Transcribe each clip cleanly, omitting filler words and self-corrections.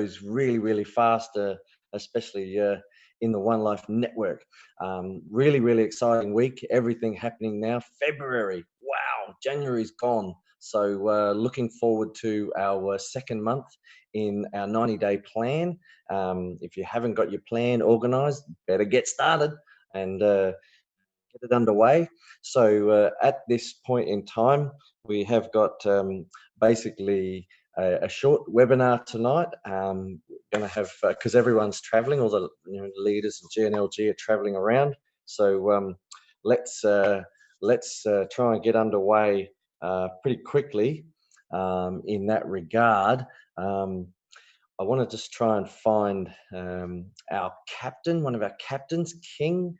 goes really, really fast, especially in the Onelife network. Really, really exciting week. Everything happening now. February. Wow, January's gone. So looking forward to our second month in our 90-day plan. If you haven't got your plan organized, better get started and get it underway. So at this point in time, we have got basically a short webinar tonight. We're going to have, because everyone's traveling, all the leaders of GNLG are traveling around. So let's try and get underway pretty quickly in that regard. I want to just try and find our captain, one of our captains, King.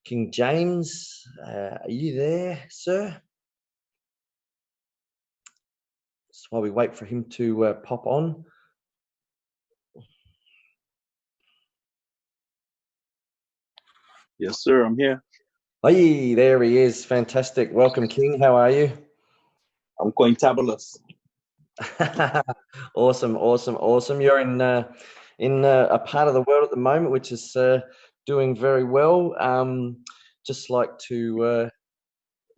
King James, are you there, sir? Just while we wait for him to pop on. Yes, sir, I'm here. Hey, there he is. Fantastic. Welcome, King. How are you? I'm going tabulous. Awesome. You're in a part of the world at the moment which is doing very well. Just like to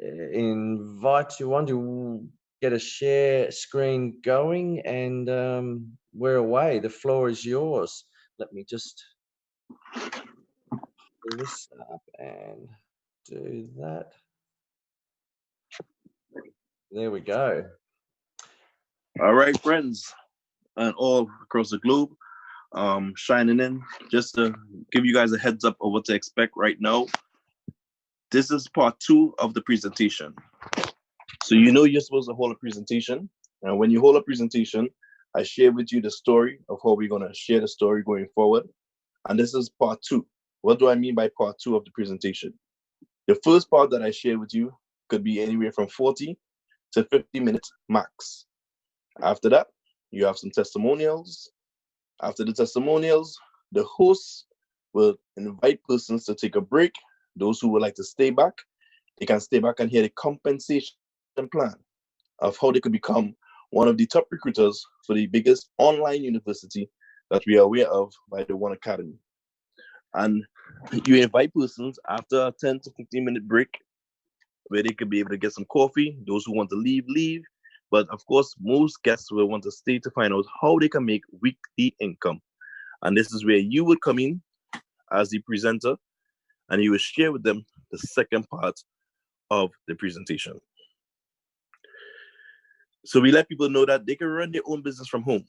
invite you on to get a share screen going, and we're away. The floor is yours. Let me just pull this up and do that. There we go. All right, friends, and all across the globe, shining in. Just to give you guys a heads up of what to expect right now. This is part 2 of the presentation. So you're supposed to hold a presentation, and when you hold a presentation, I share with you the story of how we're gonna share the story going forward. And this is part 2. What do I mean by part 2 of the presentation? The first part that I shared with you could be anywhere from 40 to 50 minutes max. After that, you have some testimonials. After the testimonials, the host will invite persons to take a break. Those who would like to stay back, they can stay back and hear the compensation plan of how they could become one of the top recruiters for the biggest online university that we are aware of by the One Academy. And you invite persons after a 10 to 15-minute break where they could be able to get some coffee. Those who want to leave, leave. But of course, most guests will want to stay to find out how they can make weekly income. And this is where you would come in as the presenter, and you will share with them the second part of the presentation. So we let people know that they can run their own business from home.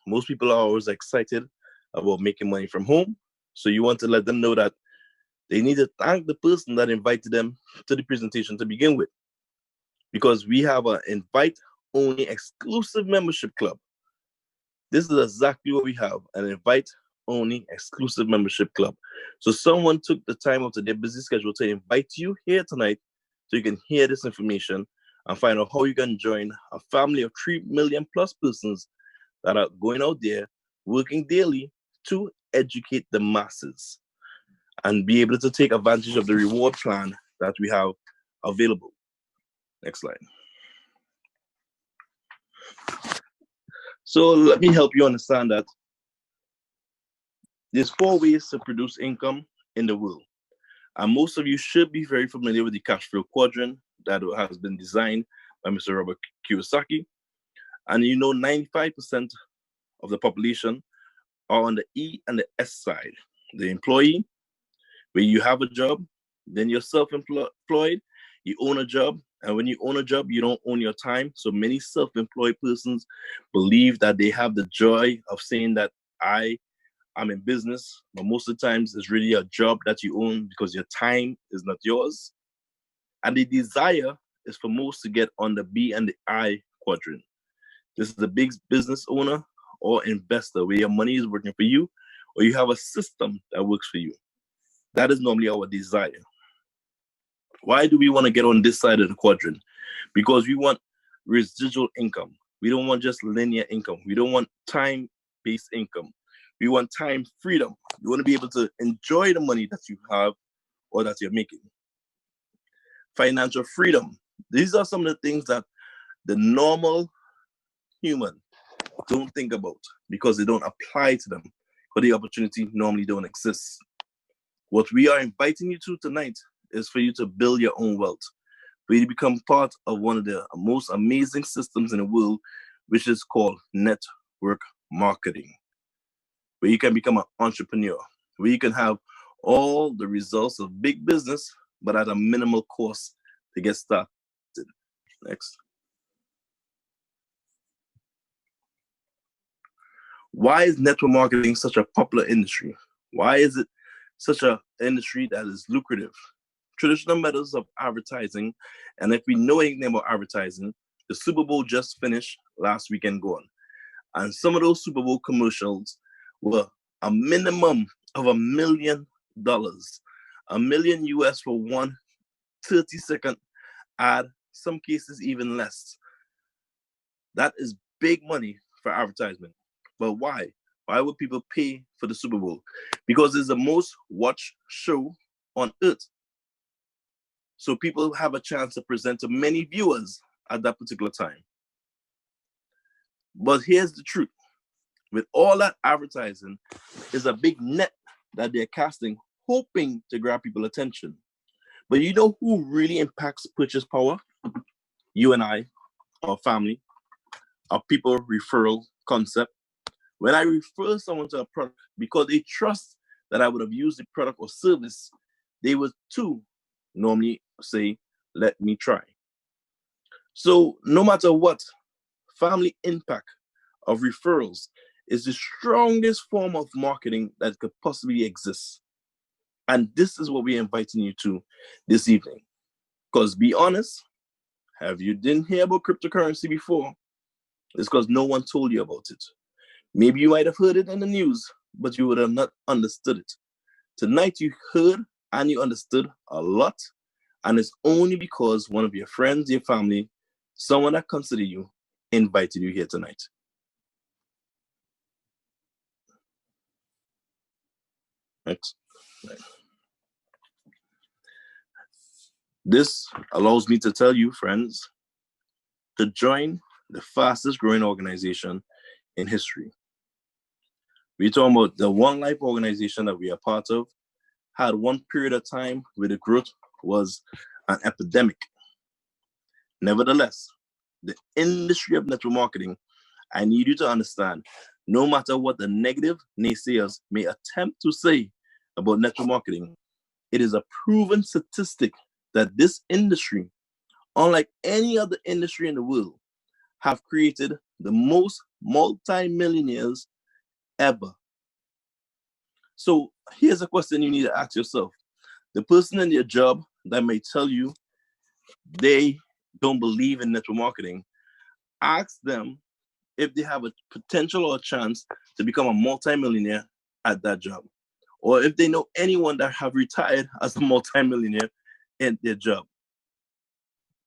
Most people are always excited about making money from home. So you want to let them know that they need to thank the person that invited them to the presentation to begin with. Because we have an invite-only exclusive membership club. This is exactly what we have, an invite-only exclusive membership club. So someone took the time out of their busy schedule to invite you here tonight so you can hear this information and find out how you can join a family of 3 million plus persons that are going out there, working daily to educate the masses and be able to take advantage of the reward plan that we have available. Next slide. So let me help you understand that there's 4 ways to produce income in the world. And most of you should be very familiar with the cash flow quadrant that has been designed by Mr. Robert Kiyosaki. And 95% of the population are on the E and the S side. The employee, where you have a job, then you're self-employed, you own a job, and when you own a job, you don't own your time. So many self-employed persons believe that they have the joy of saying that I'm in business, but most of the times it's really a job that you own because your time is not yours. And the desire is for most to get on the B and the I quadrant. This is the big business owner or investor where your money is working for you, or you have a system that works for you. That is normally our desire. Why do we want to get on this side of the quadrant? Because we want residual income. We don't want just linear income. We don't want time-based income. We want time freedom. You want to be able to enjoy the money that you have or that you're making. Financial freedom. These are some of the things that the normal human don't think about because they don't apply to them, but the opportunity normally don't exist. What we are inviting you to tonight is for you to build your own wealth, for you to become part of one of the most amazing systems in the world, which is called network marketing, where you can become an entrepreneur, where you can have all the results of big business, but at a minimal cost to get started. Next. Why is network marketing such a popular industry? Why is it such an industry that is lucrative? Traditional methods of advertising, and if we know anything about advertising, the Super Bowl just finished last weekend gone. And some of those Super Bowl commercials were a minimum of $1 million, $1 million US for one 30-second ad, some cases even less. That is big money for advertisement. But why? Why would people pay for the Super Bowl? Because it's the most watched show on earth. So people have a chance to present to many viewers at that particular time. But here's the truth. With all that advertising, is a big net that they're casting, hoping to grab people's attention. But you know who really impacts purchase power? You and I, our family, our people referral concept. When I refer someone to a product because they trust that I would have used the product or service, they would too normally say, let me try. So no matter what, family impact of referrals is the strongest form of marketing that could possibly exist. And this is what we're inviting you to this evening. Because be honest, have you didn't hear about cryptocurrency before? It's because no one told you about it. Maybe you might have heard it in the news, but you would have not understood it. Tonight you heard and you understood a lot, and it's only because one of your friends, your family, someone that consider you, invited you here tonight. Next. This allows me to tell you, friends, to join the fastest growing organization in history. We're talking about the Onelife organization that we are part of, had one period of time where the growth was an epidemic. Nevertheless, the industry of network marketing, I need you to understand, no matter what the negative naysayers may attempt to say about network marketing, it is a proven statistic that this industry, unlike any other industry in the world, have created the most multi-millionaires ever. So here's a question you need to ask yourself. The person in your job that may tell you they don't believe in network marketing, ask them if they have a potential or a chance to become a multi-millionaire at that job. Or if they know anyone that have retired as a multi-millionaire in their job.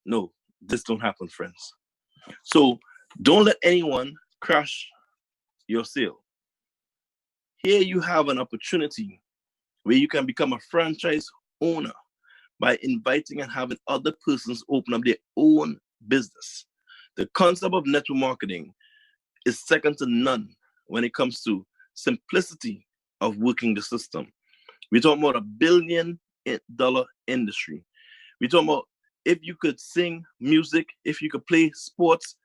No, this don't happen, friends. So don't let anyone crash your sale. Here you have an opportunity where you can become a franchise owner by inviting and having other persons open up their own business. The concept of network marketing is second to none when it comes to simplicity of working the system. We're talking about $1 billion industry. We're talking about if you could sing music, if you could play sports,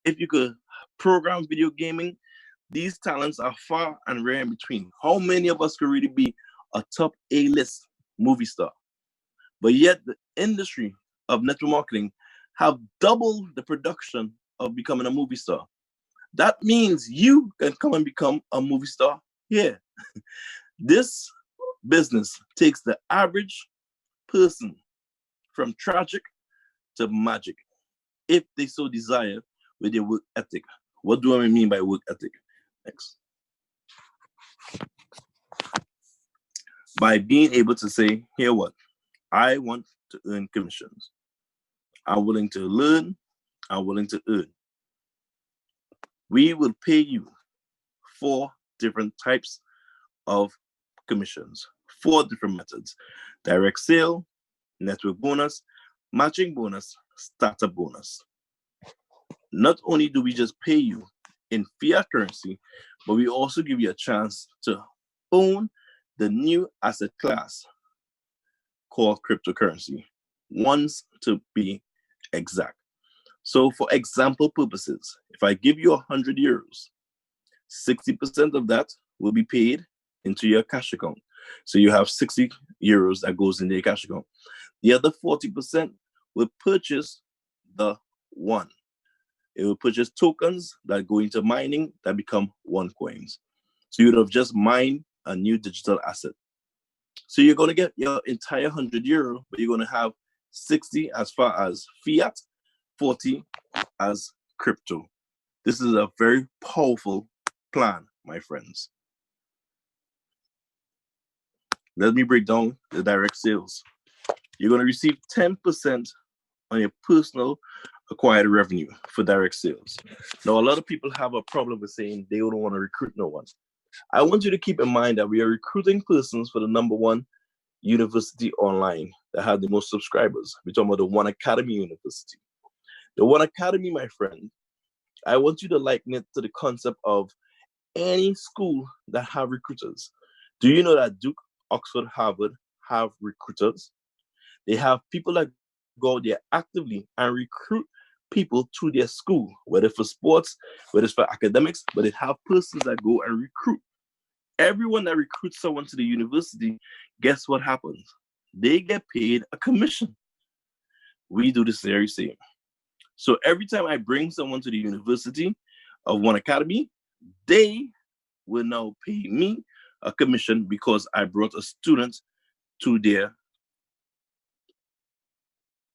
if you could program video gaming, these talents are far and rare in between. How many of us could really be a top A-list movie star? But yet the industry of network marketing have doubled the production of becoming a movie star. That means you can come and become a movie star here. This business takes the average person from tragic to magic, if they so desire, with their work ethic. What do I mean by work ethic? Next. By being able to say, here what? I want to earn commissions. I'm willing to learn. I'm willing to earn. We will pay you 4 different types of commissions, 4 different methods: direct sale, network bonus, matching bonus, startup bonus. Not only do we just pay you, in fiat currency, but we also give you a chance to own the new asset class called cryptocurrency, ones to be exact. So for example purposes, if I give you 100 euros, 60% of that will be paid into your cash account. So you have 60 euros that goes into your cash account. The other 40% will purchase the one. It will purchase tokens that go into mining that become one coins. So you would have just mined a new digital asset. So you're going to get your entire 100 euro, but you're going to have 60 as far as fiat, 40 as crypto. This is a very powerful plan, my friends. Let me break down the direct sales. You're going to receive 10% on your personal acquired revenue for direct sales. Now, a lot of people have a problem with saying they don't want to recruit no one. I want you to keep in mind that we are recruiting persons for the #1 university online that have the most subscribers. We're talking about the One Academy University. The One Academy, my friend, I want you to liken it to the concept of any school that have recruiters. Do you know that Duke, Oxford, Harvard have recruiters? They have people that go out there actively and recruit people to their school, whether for sports, whether it's for academics, but they have persons that go and recruit. Everyone that recruits someone to the university, guess what happens? They get paid a commission. We do the very same. So every time I bring someone to the University of One Academy, they will now pay me a commission because I brought a student to their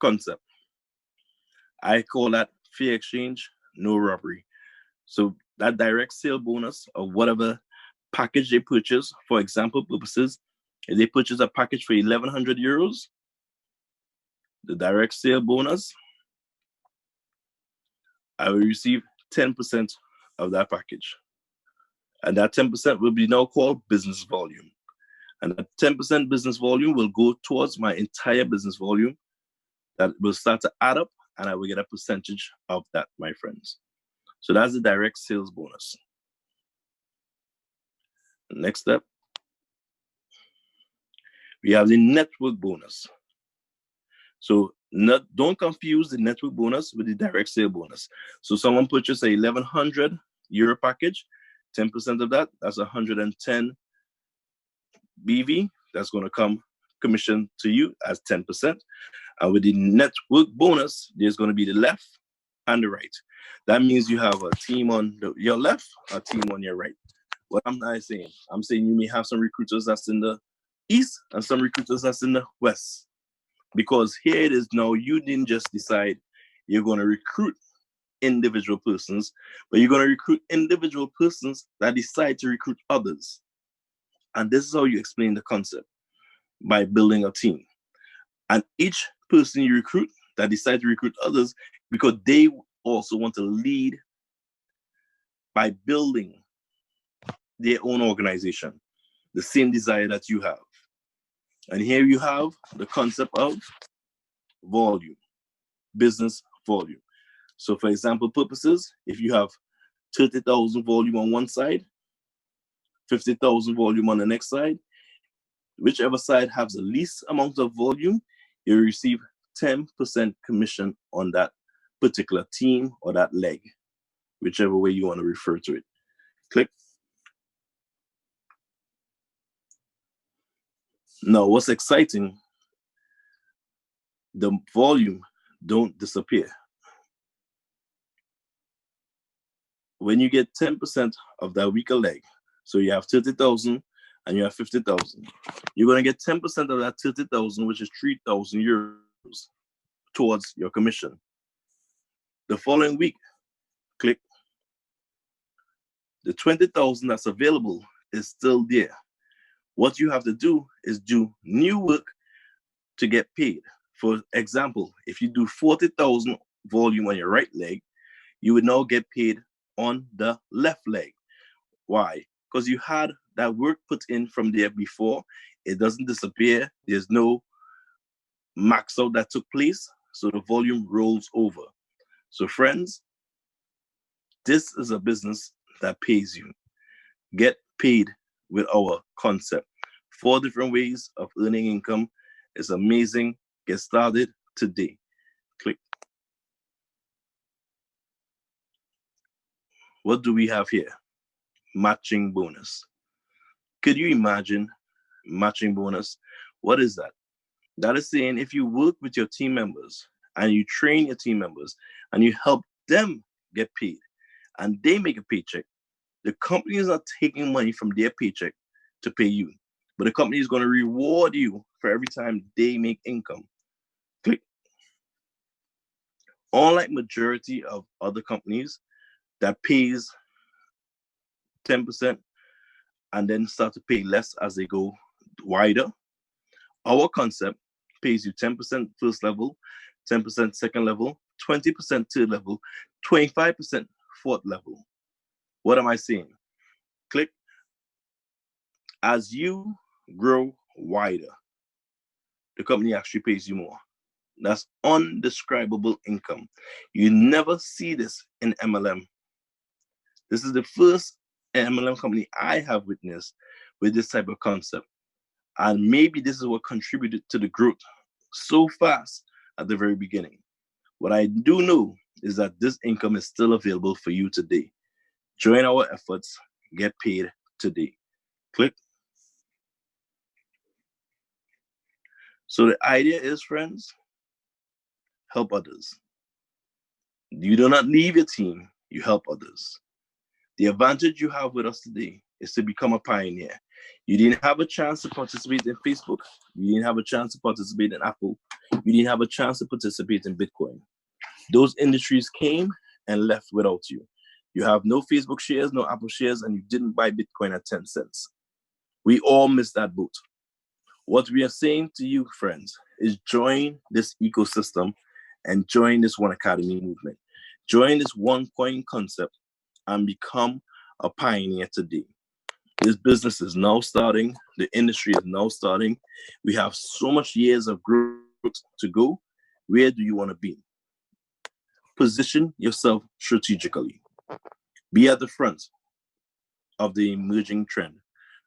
concept. I call that fair exchange, no robbery. So that direct sale bonus of whatever package they purchase, for example purposes, if they purchase a package for 1,100 euros, the direct sale bonus, I will receive 10% of that package. And that 10% will be now called business volume. And that 10% business volume will go towards my entire business volume that will start to add up, and I will get a percentage of that, my friends. So that's the direct sales bonus. Next step, we have the network bonus. So don't confuse the network bonus with the direct sale bonus. So someone purchased a 1,100 euro package, 10% of that, that's 110 BV. That's going to come commission to you as 10%. And with the network bonus, there's going to be the left and the right. That means you have a team on your left, a team on your right. What am I saying? I'm saying you may have some recruiters that's in the east and some recruiters that's in the west. Because here it is now, you didn't just decide you're going to recruit individual persons, but you're going to recruit individual persons that decide to recruit others. And this is how you explain the concept, by building a team. And each person you recruit that decide to recruit others, because they also want to lead by building their own organization, the same desire that you have. And here you have the concept of volume, business volume. So for example purposes, if you have 30,000 volume on one side, 50,000 volume on the next side, whichever side has the least amount of volume, you receive 10% commission on that particular team or that leg, whichever way you want to refer to it. Click. Now, what's exciting, the volume don't disappear. When you get 10% of that weaker leg, so you have 30,000 and you have 50,000, you're going to get 10% of that 30,000, which is 3,000 euros towards your commission. The following week, click. The 20,000 that's available is still there. What you have to do is do new work to get paid. For example, if you do 40,000 volume on your right leg, you would now get paid on the left leg. Why? Because you had that work put in from there before. It doesn't disappear. There's no max out that took place. So the volume rolls over. So friends, This is a business that pays you. Get paid with our concept. 4 different ways of earning income. It's amazing. Get started today. Click. What do we have here? Matching bonus. Could you imagine matching bonus? What is that? That is saying if you work with your team members and you train your team members and you help them get paid and they make a paycheck, the company is not taking money from their paycheck to pay you, but the company is going to reward you for every time they make income. Click. Unlike majority of other companies that pays 10% and then start to pay less as they go wider, our concept pays you 10% first level, 10% second level, 20% third level, 25% fourth level. What am I saying? Click. As you grow wider, the company actually pays you more. That's undescribable income. You never see this in MLM. This is the first MLM company I have witnessed with this type of concept. And maybe this is what contributed to the growth so fast at the very beginning. What I do know is that this income is still available for you today. Join our efforts, get paid today. Click. So the idea is, friends, help others. You do not leave your team, you help others. The advantage you have with us today is to become a pioneer. You didn't have a chance to participate in Facebook. You didn't have a chance to participate in Apple. You didn't have a chance to participate in Bitcoin. Those industries came and left without you. You have no Facebook shares, no Apple shares, and you didn't buy Bitcoin at 10 cents. We all missed that boat. What we are saying to you, friends, is join this ecosystem and join this One Academy movement. Join this one coin concept and become a pioneer today. This business is now starting. The industry is now starting. We have so much years of growth to go. Where do you want to be? Position yourself strategically. Be at the front of the emerging trend,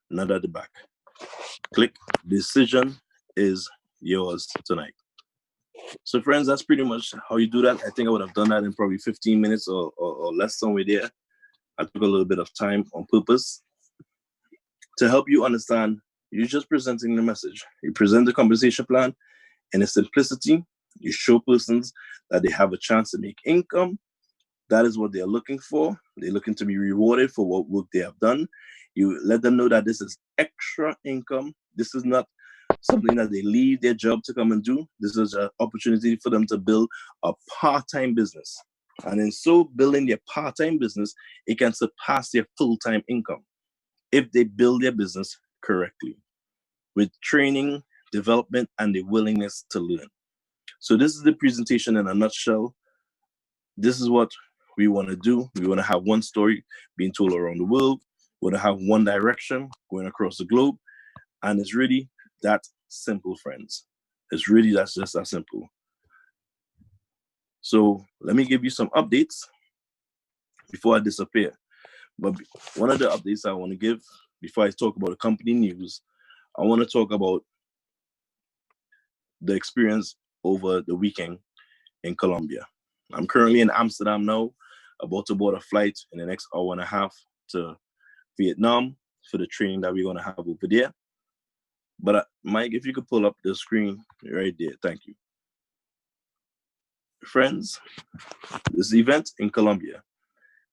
not at the back. Click. Decision is yours tonight. So friends, that's pretty much how you do that. I think I would have done that in probably 15 minutes or less, somewhere there. I took a little bit of time on purpose to help you understand. You're just presenting the message. You present the compensation plan in its simplicity. You show persons that they have a chance to make income. That is what they're looking for. They're looking to be rewarded for what work they have done. You let them know that this is extra income. This is not something that they leave their job to come and do. This is an opportunity for them to build a part-time business. And in so building their part-time business, it can surpass their full-time income if they build their business correctly with training, development, and the willingness to learn. So this is the presentation in a nutshell. This is what we want to do. We want to have one story being told around the world. We want to have one direction going across the globe. And it's really that simple, friends. It's really that's just that simple. So let me give you some updates before I disappear. But one of the updates I want to give before I talk about the company news, I want to talk about the experience over the weekend in Colombia. I'm currently in Amsterdam now, about to board a flight in the next hour and a half to Vietnam for the training that we're going to have over there. But Mike, if you could pull up the screen right there, thank you. Friends, this event in Colombia,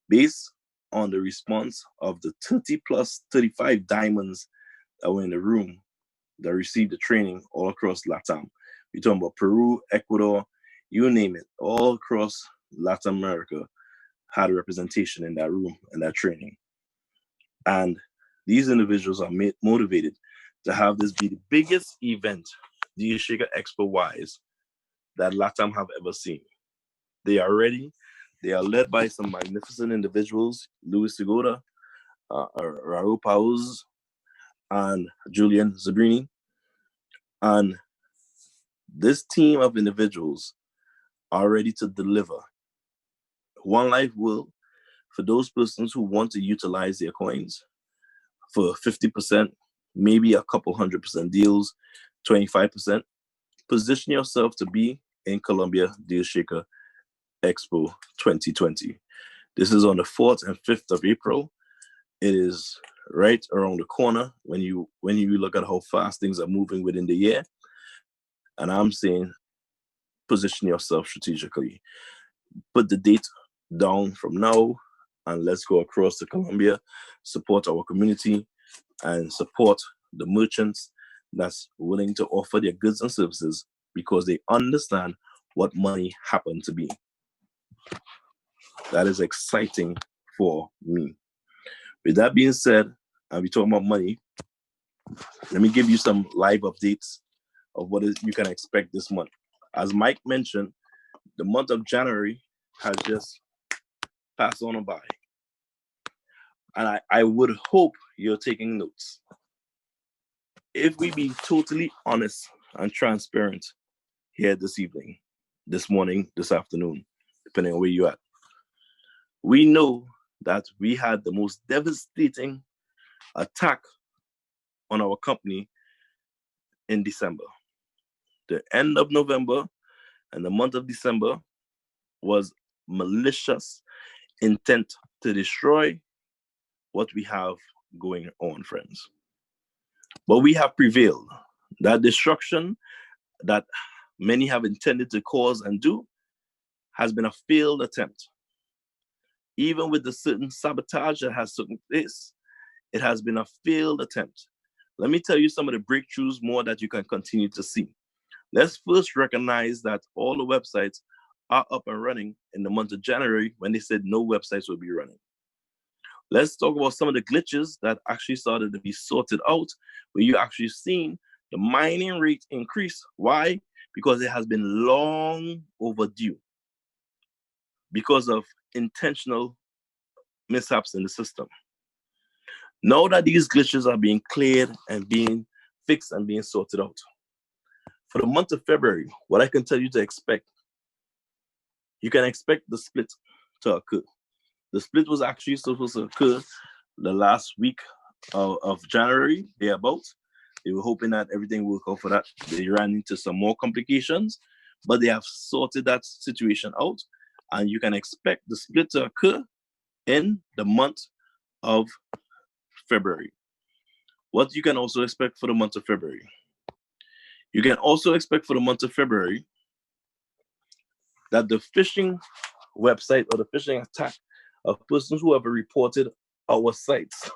based on the response of the 30 plus 35 diamonds that were in the room that received the training all across LATAM. We're talking about Peru, Ecuador, you name it, all across Latin America had a representation in that room and that training. And these individuals are motivated to have this be the biggest event, the Ishika Expo wise, that LATAM have ever seen. They are ready. They are led by some magnificent individuals, Luis Segura, Raul Pauz, and Julian Zabrini. And this team of individuals are ready to deliver. Onelife will for those persons who want to utilize their coins for 50%, maybe a couple 100% deals, 25%, position yourself to be in Colombia Deal Shaker Expo 2020. This is on the 4th and 5th of April. It is right around the corner when you look at how fast things are moving within the year. And I'm saying position yourself strategically. Put the date down from now and let's go across to Colombia, support our community, and support the merchants that's willing to offer their goods and services because they understand what money happened to be. That is exciting for me. With that being said, and we talking about money, let me give you some live updates of what you can expect this month. As Mike mentioned, the month of January has just passed on by. And I would hope you're taking notes. If we be totally honest and transparent here this evening, this morning, this afternoon, depending on where you're at, we know that we had the most devastating attack on our company in December. The end of November and the month of December was malicious intent to destroy what we have going on, friends. But we have prevailed. That destruction that many have intended to cause and do has been a failed attempt. Even with the certain sabotage that has taken place, it has been a failed attempt. Let me tell you some of the breakthroughs more that you can continue to see. Let's first recognize that all the websites are up and running in the month of January when they said no websites will be running. Let's talk about some of the glitches that actually started to be sorted out, where you actually seen the mining rate increase. Why? Because it has been long overdue because of intentional mishaps in the system. Now that these glitches are being cleared and being fixed and being sorted out, for the month of February, what I can tell you to expect, you can expect the split to occur. The split was actually supposed to occur the last week of January, thereabouts. They were hoping that everything will go for that. They ran into some more complications, but they have sorted that situation out, and you can expect the split to occur in the month of February. What you can also expect for the month of February. You can also expect for the month of February that the phishing website or the phishing attack of persons who have reported our sites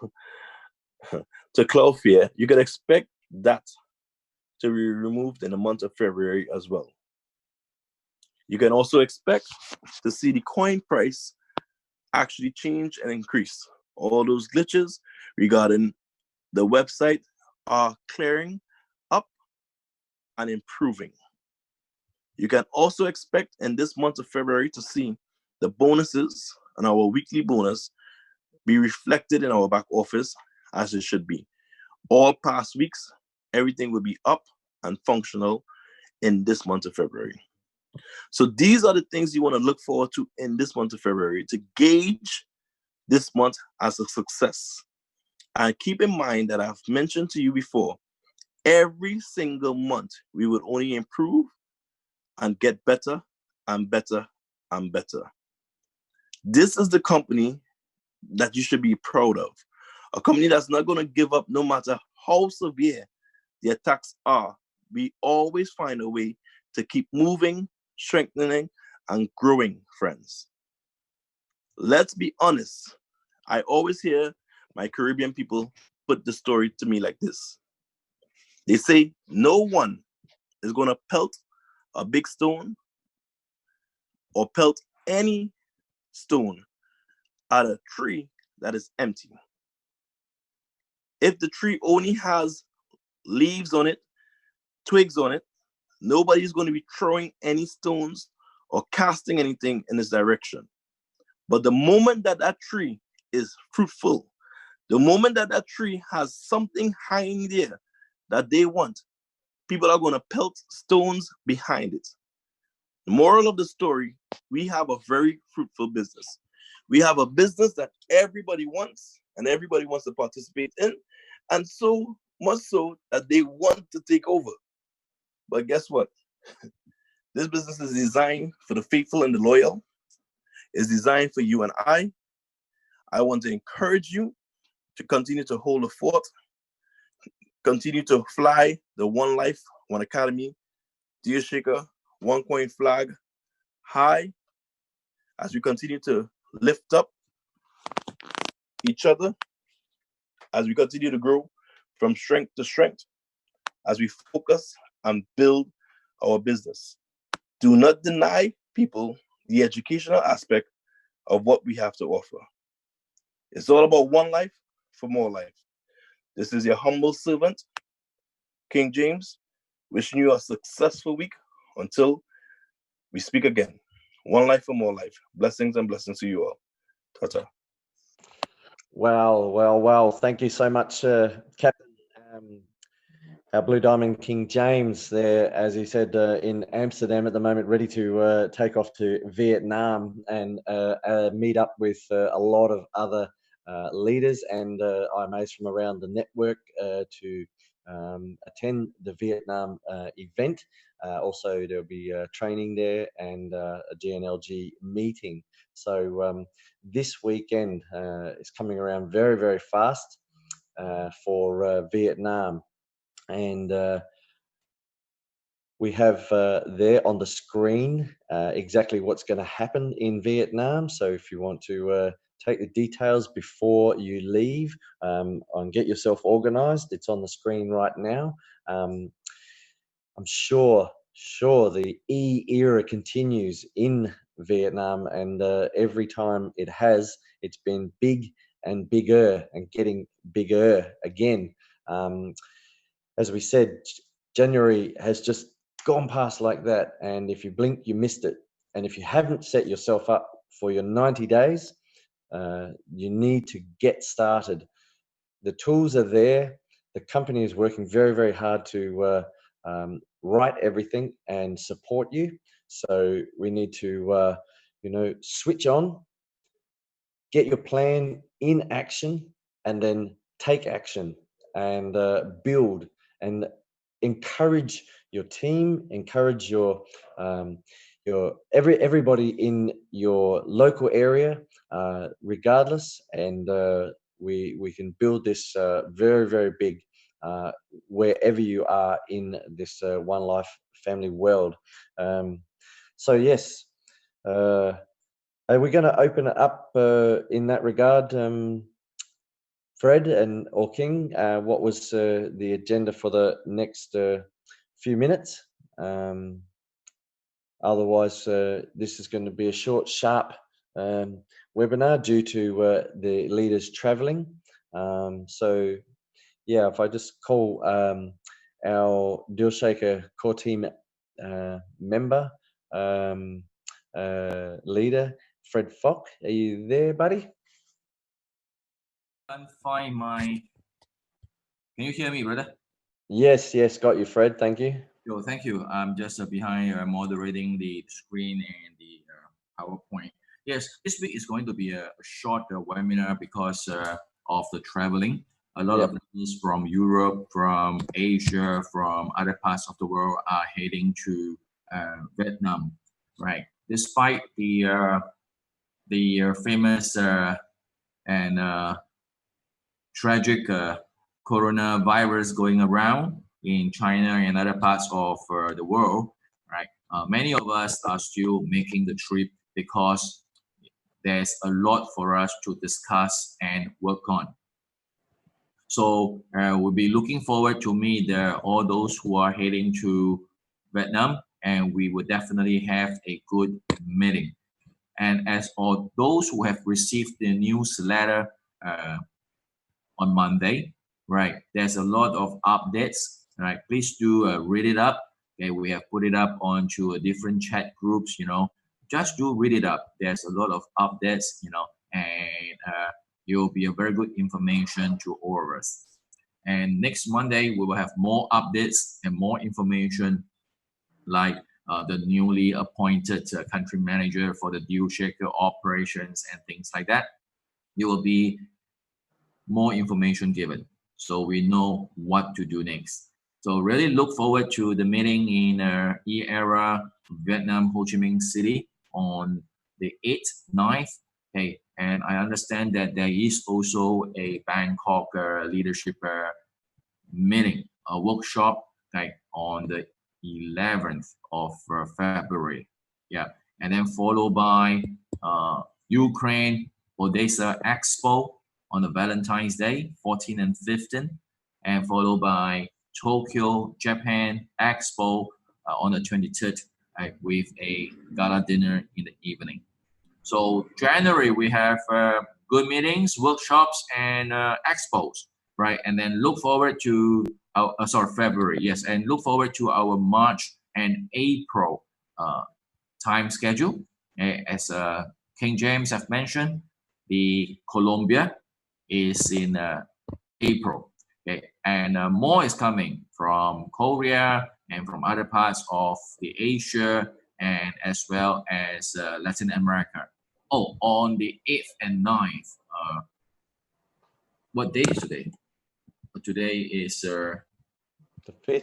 to Cloudflare, you can expect that to be removed in the month of February as well. You can also expect to see the coin price actually change and increase. All those glitches regarding the website are clearing up and improving. You can also expect in this month of February to see the bonuses and our weekly bonus be reflected in our back office as it should be. All past weeks, everything will be up and functional in this month of February. So these are the things you want to look forward to in this month of February to gauge this month as a success. And keep in mind that I've mentioned to you before, every single month we would only improve and get better and better and better. This is the company that you should be proud of. A company that's not going to give up no matter how severe the attacks are. We always find a way to keep moving, strengthening, and growing, friends. Let's be honest. I always hear my Caribbean people put the story to me like this. They say no one is going to pelt a big stone or pelt any stone at a tree that is empty. If the tree only has leaves on it, twigs on it, nobody's going to be throwing any stones or casting anything in this direction. But the moment that that tree is fruitful, the moment that that tree has something hanging there that they want, people are going to pelt stones behind it. The moral of the story, we have a very fruitful business. We have a business that everybody wants and everybody wants to participate in, and so much so that they want to take over. But guess what? This business is designed for the faithful and the loyal. It's designed for you and I. I want to encourage you to continue to hold the fort, continue to fly the One Life, One Academy, Deer Shaker, One Coin flag high as we continue to lift up each other, as we continue to grow from strength to strength, as we focus and build our business. Do not deny people the educational aspect of what we have to offer. It's all about one life for more life. This is your humble servant, King James, wishing you a successful week until we speak again. One life for more life. Blessings and blessings to you all. Ta-ta. Well. Thank you so much, Captain. Our Blue Diamond King James there, as he said, in Amsterdam at the moment, ready to take off to Vietnam and meet up with a lot of other leaders and IMAs from around the network to attend the Vietnam event. Also, there'll be training there and a GNLG meeting. So this weekend is coming around very, very fast for Vietnam. And we have there on the screen exactly what's going to happen in Vietnam. So if you want to take the details before you leave and get yourself organized, it's on the screen right now. I'm sure the E-era continues in Vietnam, and every time it has, it's been big and bigger and getting bigger again. As we said, January has just gone past like that. And if you blink, you missed it. And if you haven't set yourself up for your 90 days, you need to get started. The tools are there. The company is working very, very hard to write everything and support you. So we need to, switch on, get your plan in action, and then take action and build and encourage your team, encourage your everybody in your local area, regardless, and we can build this very, very big wherever you are in this One Life family world. So yes, are we going to open it up in that regard? Fred or King, what was the agenda for the next few minutes? Otherwise, this is going to be a short, sharp webinar due to the leaders traveling. So, yeah, if I just call our Deal Shaker core team member, leader, Fred Fock, are you there, buddy? Can't find my. Can you hear me, brother? Yes, got you, Fred. Thank you. Yo, thank you. I'm just behind moderating the screen and the PowerPoint. Yes, this week is going to be a short webinar because of the traveling. A lot of leaders from Europe, from Asia, from other parts of the world are heading to Vietnam, right? Despite the famous and tragic coronavirus going around in China and other parts of the world, right? Many of us are still making the trip because there's a lot for us to discuss and work on. So we'll be looking forward to meet all those who are heading to Vietnam, and we will definitely have a good meeting. And as for those who have received the newsletter on Monday, right? There's a lot of updates, right? Please do read it up. Okay, we have put it up onto a different chat groups, just do read it up. There's a lot of updates, and it will be a very good information to all of us. And next Monday, we will have more updates and more information like the newly appointed country manager for the deal shaker operations and things like that. There will be more information given, so we know what to do next. So really look forward to the meeting in E-Era, Vietnam, Ho Chi Minh City on the 8th, 9th. Okay, and I understand that there is also a Bangkok leadership meeting, a workshop, like on the 11th of February. Yeah, and then followed by Ukraine Odessa Expo on the Valentine's Day, 14 and 15, and followed by Tokyo, Japan Expo on the 23rd with a gala dinner in the evening. So January, we have good meetings, workshops, and expos, right? And then look forward to our, February, yes, and look forward to our March and April time schedule. As King James have mentioned, the Colombia is in April. Okay, and more is coming from Korea and from other parts of the Asia and as well as Latin America. Oh, on the 8th and 9th, what day is today? Today is the 5th.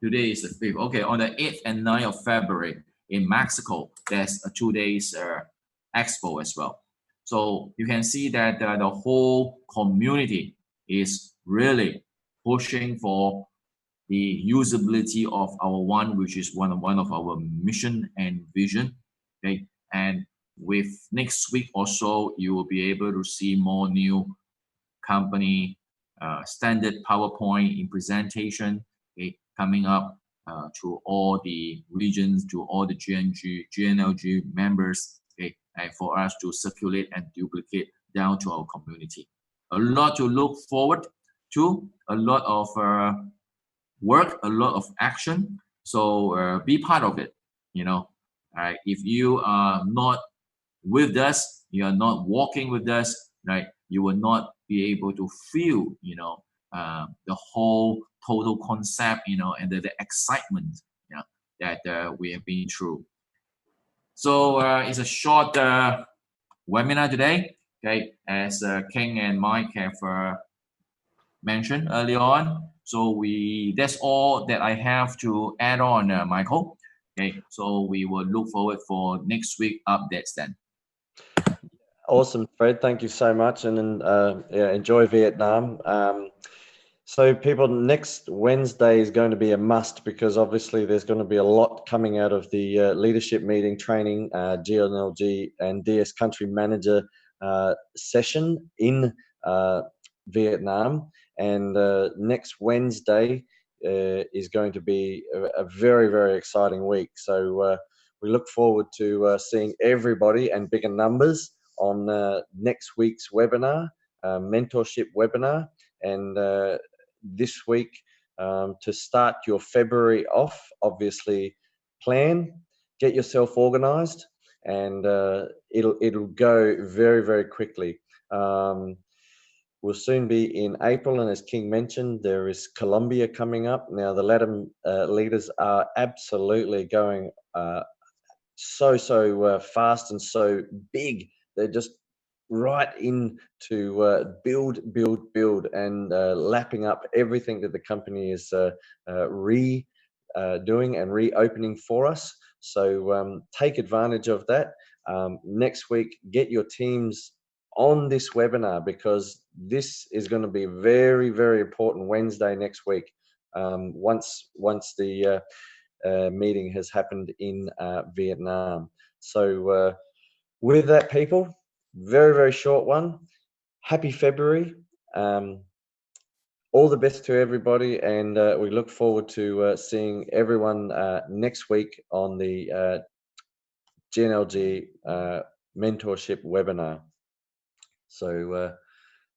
Today is the 5th. Okay, on the 8th and 9th of February in Mexico, there's a 2 days expo as well. So you can see that the whole community is really pushing for the usability of our one, which is one of our mission and vision. Okay, and with next week or so, you will be able to see more new company standard PowerPoint in presentation, okay, coming up to all the regions, to all the GNLG members, okay, and for us to circulate and duplicate down to our community. A lot to look forward to, a lot of work, a lot of action. So be part of it. You know, right? If you are not with us, you are not walking with us, right? You will not be able to feel, you know, the whole total concept, you know, and the excitement, you know, that we have been through. So it's a short webinar today, okay? As King and Mike have mentioned earlier on. So that's all that I have to add on, Michael. Okay, so we will look forward for next week updates then. Awesome, Fred. Thank you so much, and yeah, enjoy Vietnam. So people, next Wednesday is going to be a must because obviously there's going to be a lot coming out of the leadership meeting, training, GNLG and DS country manager session in Vietnam. And next Wednesday is going to be a very, very exciting week. So we look forward to seeing everybody and bigger numbers on next week's webinar, mentorship webinar. And this week, to start your February off, obviously plan, get yourself organized, and it'll go very, very quickly. We'll soon be in April, and as King mentioned, there is Colombia coming up. Now, the Latin leaders are absolutely going so fast and so big. They're just right in to build, and lapping up everything that the company is doing and reopening for us. So take advantage of that. Next week, get your teams on this webinar because this is going to be very, very important Wednesday next week. Once the meeting has happened in Vietnam. So with that, people, very, very short one. Happy February. All the best to everybody, and we look forward to seeing everyone next week on the GNLG mentorship webinar. So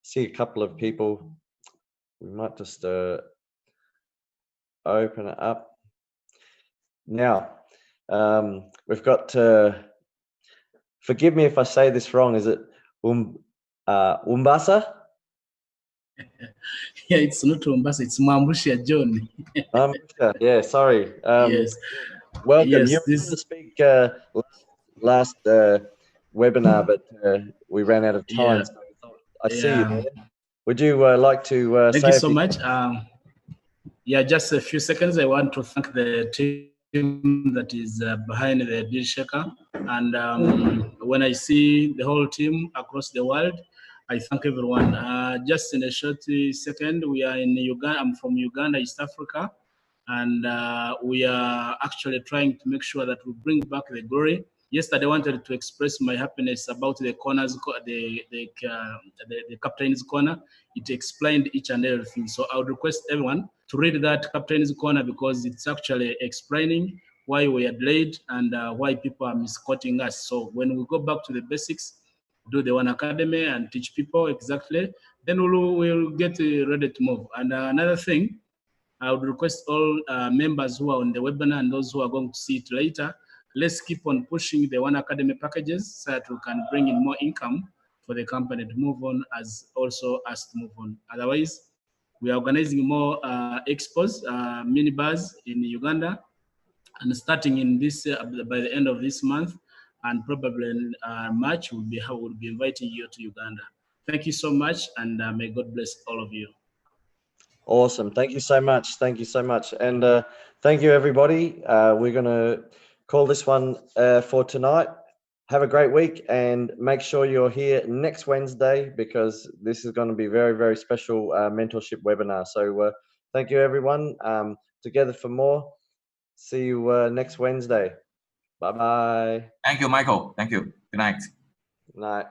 see a couple of people. We might just open it up. Now, we've got, forgive me if I say this wrong, is it Umbasa? Yeah, it's not Umbasa, it's Mamusha John. Yeah, sorry. Yes. welcome. Yes, You were going to speak last webinar, but we ran out of time. Yeah, So I see you yeah. there. Would you like to Thank say you a so few? much. Yeah, just a few seconds. I want to thank the team that is behind the deal shaker. And when I see the whole team across the world, I thank everyone. Just in a short second, we are in Uganda. I'm from Uganda, East Africa. And we are actually trying to make sure that we bring back the glory. Yesterday, I wanted to express my happiness about the corners, the captain's corner. It explained each and everything. So I would request everyone to read that captain's corner because it's actually explaining why we are delayed and why people are misquoting us. So when we go back to the basics, do the One Academy and teach people exactly, then we'll get ready to move. And another thing, I would request all members who are on the webinar and those who are going to see it later, let's keep on pushing the One Academy packages so that we can bring in more income for the company to move on, as also us to move on. Otherwise, we are organizing more expos, mini bars in Uganda, and starting in this by the end of this month, and probably in March, we'll be inviting you to Uganda. Thank you so much, and may God bless all of you. Awesome. Thank you so much. Thank you so much. And thank you, everybody. We're going to call this one for tonight. Have a great week and make sure you're here next Wednesday because this is going to be very, very special mentorship webinar. So thank you, everyone. Together for more. See you next Wednesday. Bye-bye. Thank you, Michael. Thank you. Good night. Night.